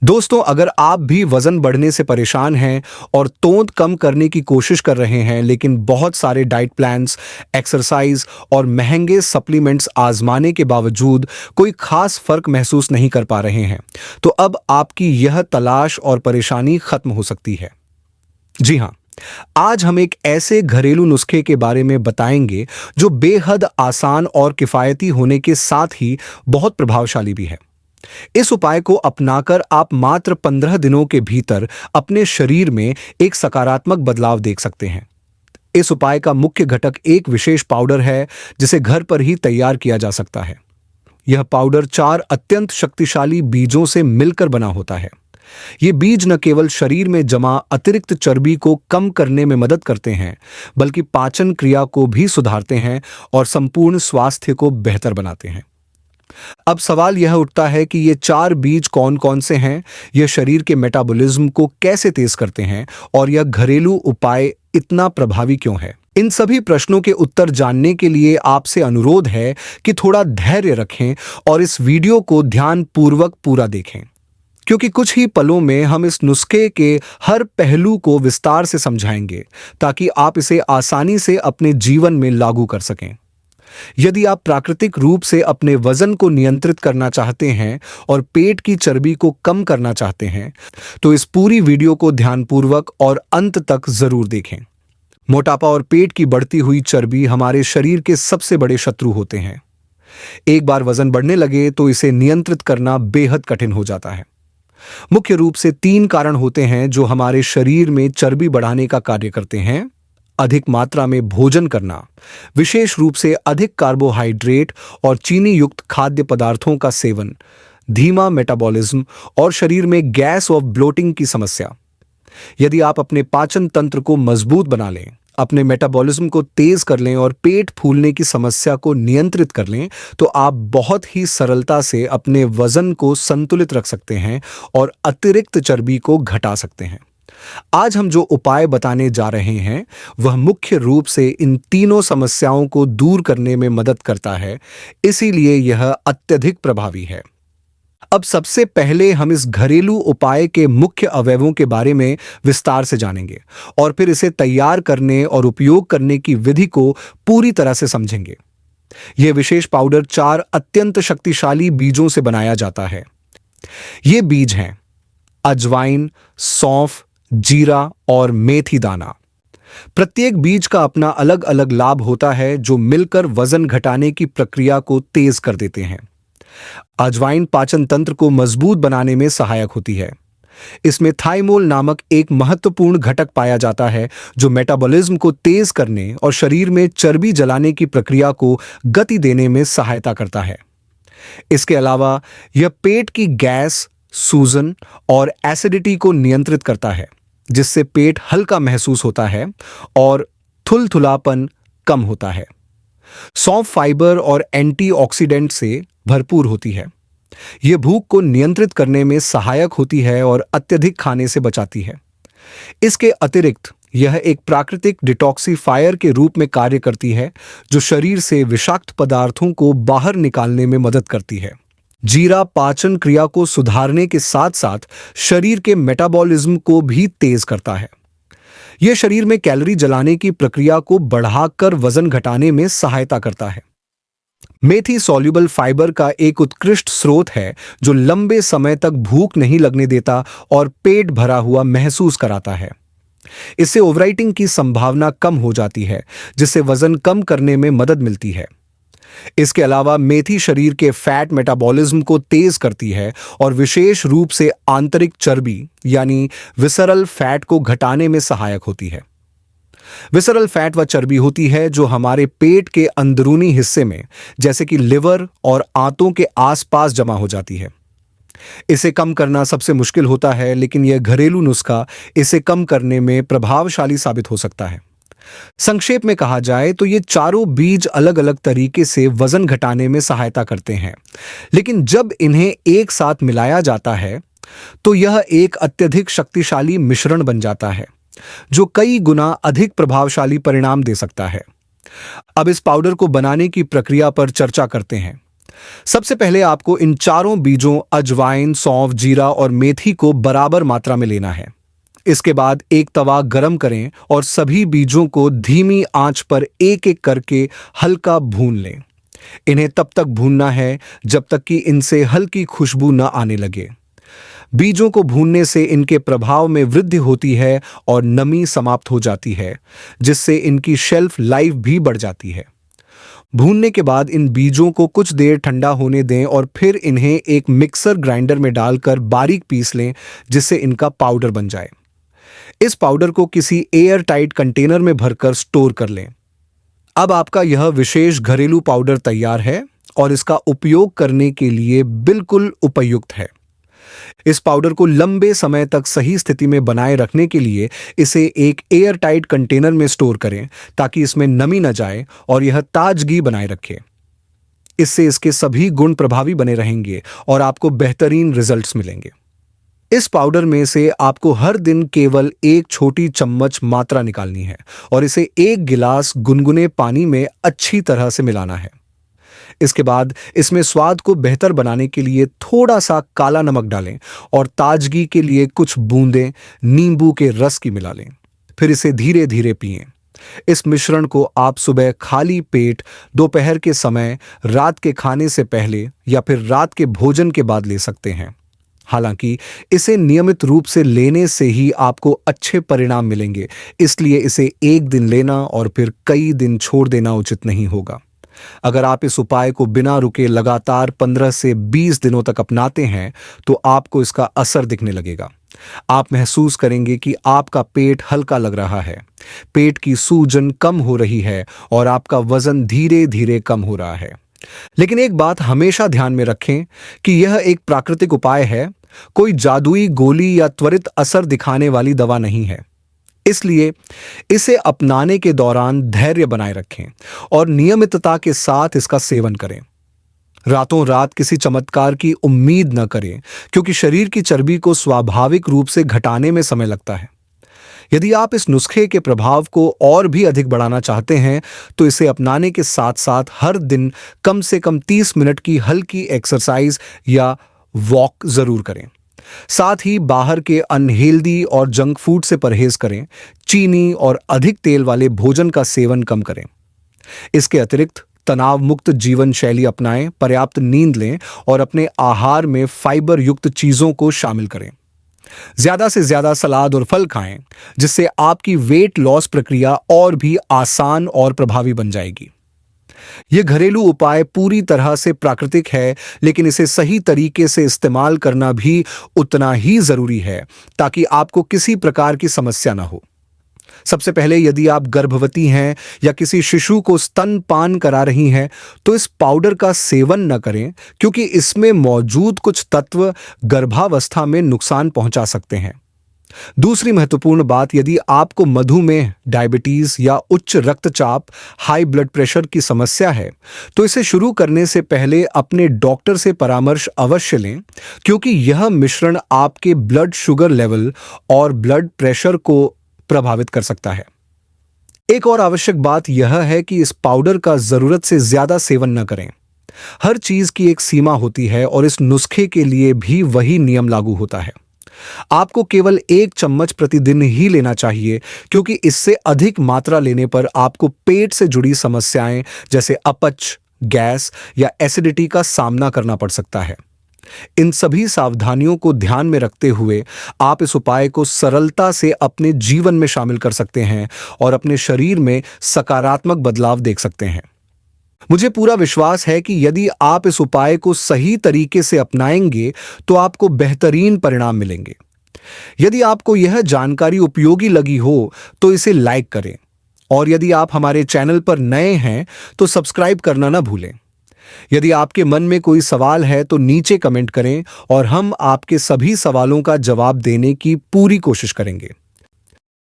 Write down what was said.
दोस्तों, अगर आप भी वजन बढ़ने से परेशान हैं और तोंद कम करने की कोशिश कर रहे हैं, लेकिन बहुत सारे डाइट प्लान्स, एक्सरसाइज और महंगे सप्लीमेंट्स आजमाने के बावजूद कोई खास फर्क महसूस नहीं कर पा रहे हैं, तो अब आपकी यह तलाश और परेशानी खत्म हो सकती है। जी हाँ, आज हम एक ऐसे घरेलू नुस्खे के बारे में बताएंगे जो बेहद आसान और किफायती होने के साथ ही बहुत प्रभावशाली भी है। इस उपाय को अपनाकर आप मात्र 15 दिनों के भीतर अपने शरीर में एक सकारात्मक बदलाव देख सकते हैं। इस उपाय का मुख्य घटक एक विशेष पाउडर है जिसे घर पर ही तैयार किया जा सकता है। यह पाउडर 4 अत्यंत शक्तिशाली बीजों से मिलकर बना होता है। ये बीज न केवल शरीर में जमा अतिरिक्त चर्बी को कम करने में मदद करते हैं, बल्कि पाचन क्रिया को भी सुधारते हैं और संपूर्ण स्वास्थ्य को बेहतर बनाते हैं। अब सवाल यह उठता है कि ये 4 बीज कौन कौन से हैं, यह शरीर के मेटाबॉलिज्म को कैसे तेज करते हैं और यह घरेलू उपाय इतना प्रभावी क्यों है। इन सभी प्रश्नों के उत्तर जानने के लिए आपसे अनुरोध है कि थोड़ा धैर्य रखें और इस वीडियो को ध्यानपूर्वक पूरा देखें, क्योंकि कुछ ही पलों में हम इस नुस्खे के हर पहलू को विस्तार से समझाएंगे ताकि आप इसे आसानी से अपने जीवन में लागू कर सकें। यदि आप प्राकृतिक रूप से अपने वजन को नियंत्रित करना चाहते हैं और पेट की चर्बी को कम करना चाहते हैं, तो इस पूरी वीडियो को ध्यानपूर्वक और अंत तक जरूर देखें। मोटापा और पेट की बढ़ती हुई चर्बी हमारे शरीर के सबसे बड़े शत्रु होते हैं। एक बार वजन बढ़ने लगे तो इसे नियंत्रित करना बेहद कठिन हो जाता है। मुख्य रूप से 3 कारण होते हैं जो हमारे शरीर में चर्बी बढ़ाने का कार्य करते हैं: अधिक मात्रा में भोजन करना, विशेष रूप से अधिक कार्बोहाइड्रेट और चीनी युक्त खाद्य पदार्थों का सेवन, धीमा मेटाबॉलिज्म और शरीर में गैस और ब्लोटिंग की समस्या। यदि आप अपने पाचन तंत्र को मजबूत बना लें, अपने मेटाबॉलिज्म को तेज कर लें और पेट फूलने की समस्या को नियंत्रित कर लें, तो आप बहुत ही सरलता से अपने वजन को संतुलित रख सकते हैं और अतिरिक्त चर्बी को घटा सकते हैं। आज हम जो उपाय बताने जा रहे हैं वह मुख्य रूप से इन तीनों समस्याओं को दूर करने में मदद करता है, इसीलिए यह अत्यधिक प्रभावी है। अब सबसे पहले हम इस घरेलू उपाय के मुख्य अवयवों के बारे में विस्तार से जानेंगे और फिर इसे तैयार करने और उपयोग करने की विधि को पूरी तरह से समझेंगे। यह विशेष पाउडर 4 अत्यंत शक्तिशाली बीजों से बनाया जाता है। ये बीज हैं अजवाइन, सौंफ, जीरा और मेथी दाना। प्रत्येक बीज का अपना अलग अलग लाभ होता है जो मिलकर वजन घटाने की प्रक्रिया को तेज कर देते हैं। अजवाइन पाचन तंत्र को मजबूत बनाने में सहायक होती है। इसमें थाइमोल नामक एक महत्वपूर्ण घटक पाया जाता है जो मेटाबॉलिज्म को तेज करने और शरीर में चर्बी जलाने की प्रक्रिया को गति देने में सहायता करता है। इसके अलावा यह पेट की गैस, सूजन और एसिडिटी को नियंत्रित करता है, जिससे पेट हल्का महसूस होता है और थुलथुलापन कम होता है। सौंफ फाइबर और एंटीऑक्सीडेंट से भरपूर होती है। यह भूख को नियंत्रित करने में सहायक होती है और अत्यधिक खाने से बचाती है। इसके अतिरिक्त यह एक प्राकृतिक डिटॉक्सिफायर के रूप में कार्य करती है, जो शरीर से विषाक्त पदार्थों को बाहर निकालने में मदद करती है। जीरा पाचन क्रिया को सुधारने के साथ साथ शरीर के मेटाबॉलिज्म को भी तेज करता है। यह शरीर में कैलोरी जलाने की प्रक्रिया को बढ़ाकर वजन घटाने में सहायता करता है। मेथी सॉल्युबल फाइबर का एक उत्कृष्ट स्रोत है जो लंबे समय तक भूख नहीं लगने देता और पेट भरा हुआ महसूस कराता है। इससे ओवरईटिंग की संभावना कम हो जाती है, जिससे वजन कम करने में मदद मिलती है। इसके अलावा मेथी शरीर के फैट मेटाबॉलिज्म को तेज करती है और विशेष रूप से आंतरिक चर्बी यानी विसरल फैट को घटाने में सहायक होती है। विसरल फैट वह चर्बी होती है जो हमारे पेट के अंदरूनी हिस्से में, जैसे कि लिवर और आंतों के आसपास जमा हो जाती है। इसे कम करना सबसे मुश्किल होता है, लेकिन यह घरेलू नुस्खा इसे कम करने में प्रभावशाली साबित हो सकता है। संक्षेप में कहा जाए तो ये चारों बीज अलग अलग तरीके से वजन घटाने में सहायता करते हैं, लेकिन जब इन्हें एक साथ मिलाया जाता है तो यह एक अत्यधिक शक्तिशाली मिश्रण बन जाता है जो कई गुना अधिक प्रभावशाली परिणाम दे सकता है। अब इस पाउडर को बनाने की प्रक्रिया पर चर्चा करते हैं। सबसे पहले आपको इन चारों बीजों अजवाइन, सौंफ, जीरा और मेथी को बराबर मात्रा में लेना है। इसके बाद एक तवा गरम करें और सभी बीजों को धीमी आंच पर एक एक करके हल्का भून लें। इन्हें तब तक भूनना है जब तक कि इनसे हल्की खुशबू न आने लगे। बीजों को भूनने से इनके प्रभाव में वृद्धि होती है और नमी समाप्त हो जाती है, जिससे इनकी शेल्फ लाइफ भी बढ़ जाती है। भूनने के बाद इन बीजों को कुछ देर ठंडा होने दें और फिर इन्हें एक मिक्सर ग्राइंडर में डालकर बारीक पीस लें, जिससे इनका पाउडर बन जाए। इस पाउडर को किसी एयर टाइट कंटेनर में भरकर स्टोर कर लें। अब आपका यह विशेष घरेलू पाउडर तैयार है और इसका उपयोग करने के लिए बिल्कुल उपयुक्त है। इस पाउडर को लंबे समय तक सही स्थिति में बनाए रखने के लिए इसे एक एयर टाइट कंटेनर में स्टोर करें, ताकि इसमें नमी न जाए और यह ताजगी बनाए रखे। इससे इसके सभी गुण प्रभावी बने रहेंगे और आपको बेहतरीन रिजल्ट्स मिलेंगे। इस पाउडर में से आपको हर दिन केवल एक छोटी चम्मच मात्रा निकालनी है और इसे एक गिलास गुनगुने पानी में अच्छी तरह से मिलाना है। इसके बाद इसमें स्वाद को बेहतर बनाने के लिए थोड़ा सा काला नमक डालें और ताजगी के लिए कुछ बूंदें नींबू के रस की मिला लें। फिर इसे धीरे धीरे पिएं। इस मिश्रण को आप सुबह खाली पेट, दोपहर के समय, रात के खाने से पहले या फिर रात के भोजन के बाद ले सकते हैं। हालांकि इसे नियमित रूप से लेने से ही आपको अच्छे परिणाम मिलेंगे, इसलिए इसे एक दिन लेना और फिर कई दिन छोड़ देना उचित नहीं होगा। अगर आप इस उपाय को बिना रुके लगातार 15 से 20 दिनों तक अपनाते हैं, तो आपको इसका असर दिखने लगेगा। आप महसूस करेंगे कि आपका पेट हल्का लग रहा है, पेट की सूजन कम हो रही है और आपका वजन धीरे धीरे कम हो रहा है। लेकिन एक बात हमेशा ध्यान में रखें कि यह एक प्राकृतिक उपाय है, कोई जादुई गोली या त्वरित असर दिखाने वाली दवा नहीं है। इसलिए इसे अपनाने के दौरान धैर्य बनाए रखें और नियमितता के साथ इसका सेवन करें। रातों रात किसी चमत्कार की उम्मीद न करें, क्योंकि शरीर की चर्बी को स्वाभाविक रूप से घटाने में समय लगता है। यदि आप इस नुस्खे के प्रभाव को और भी अधिक बढ़ाना चाहते हैं, तो इसे अपनाने के साथ साथ हर दिन कम से कम 30 मिनट की हल्की एक्सरसाइज या वॉक जरूर करें। साथ ही बाहर के अनहेल्दी और जंक फूड से परहेज करें। चीनी और अधिक तेल वाले भोजन का सेवन कम करें। इसके अतिरिक्त तनाव मुक्त जीवन शैली अपनाएं, पर्याप्त नींद लें और अपने आहार में फाइबर युक्त चीजों को शामिल करें। ज्यादा से ज्यादा सलाद और फल खाएं, जिससे आपकी वेट लॉस प्रक्रिया और भी आसान और प्रभावी बन जाएगी। यह घरेलू उपाय पूरी तरह से प्राकृतिक है, लेकिन इसे सही तरीके से इस्तेमाल करना भी उतना ही जरूरी है, ताकि आपको किसी प्रकार की समस्या ना हो। सबसे पहले, यदि आप गर्भवती हैं या किसी शिशु को स्तनपान करा रही हैं, तो इस पाउडर का सेवन न करें, क्योंकि इसमें मौजूद कुछ तत्व गर्भावस्था में नुकसान पहुंचा सकते हैं। दूसरी महत्वपूर्ण बात, यदि आपको मधुमेह, डायबिटीज या उच्च रक्तचाप, हाई ब्लड प्रेशर की समस्या है, तो इसे शुरू करने से पहले अपने डॉक्टर से परामर्श अवश्य लें, क्योंकि यह मिश्रण आपके ब्लड शुगर लेवल और ब्लड प्रेशर को प्रभावित कर सकता है। एक और आवश्यक बात यह है कि इस पाउडर का जरूरत से ज्यादा सेवन न करें। हर चीज की एक सीमा होती है और इस नुस्खे के लिए भी वही नियम लागू होता है। आपको केवल 1 चम्मच प्रतिदिन ही लेना चाहिए, क्योंकि इससे अधिक मात्रा लेने पर आपको पेट से जुड़ी समस्याएं जैसे अपच, गैस या एसिडिटी का सामना करना पड़ सकता है। इन सभी सावधानियों को ध्यान में रखते हुए आप इस उपाय को सरलता से अपने जीवन में शामिल कर सकते हैं और अपने शरीर में सकारात्मक बदलाव देख सकते हैं। मुझे पूरा विश्वास है कि यदि आप इस उपाय को सही तरीके से अपनाएंगे, तो आपको बेहतरीन परिणाम मिलेंगे। यदि आपको यह जानकारी उपयोगी लगी हो, तो इसे लाइक करें और यदि आप हमारे चैनल पर नए हैं, तो सब्सक्राइब करना ना भूलें। यदि आपके मन में कोई सवाल है, तो नीचे कमेंट करें और हम आपके सभी सवालों का जवाब देने की पूरी कोशिश करेंगे।